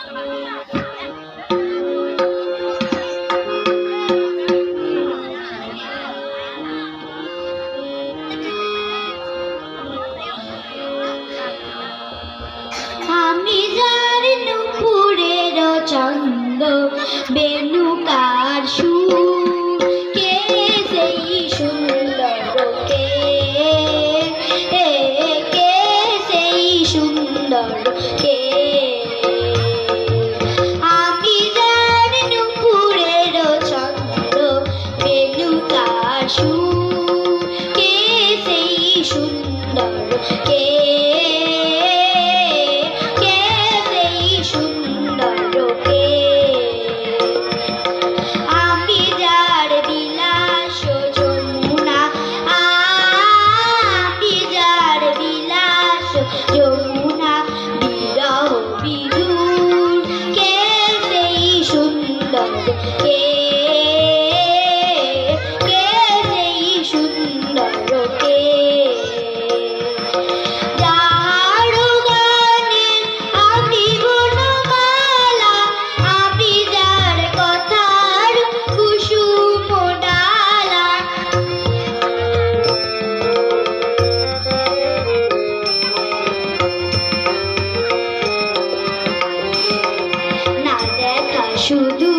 আমি যার নুপুরের চন্দ বেনুকার সুর, কে সেই সুন্দর কে সেই সুন্দর কে। আমি যার নুপুরের চন্দ বেনুকার সুর, কে সেই সুন্দর কে যমুনা বিরহ বিধুর, কে সেই সুন্দর কে সেই সুন্দর কে। যার গানে আমি বনমালা, আমি যার কথার কুসুম ডালা। শুধু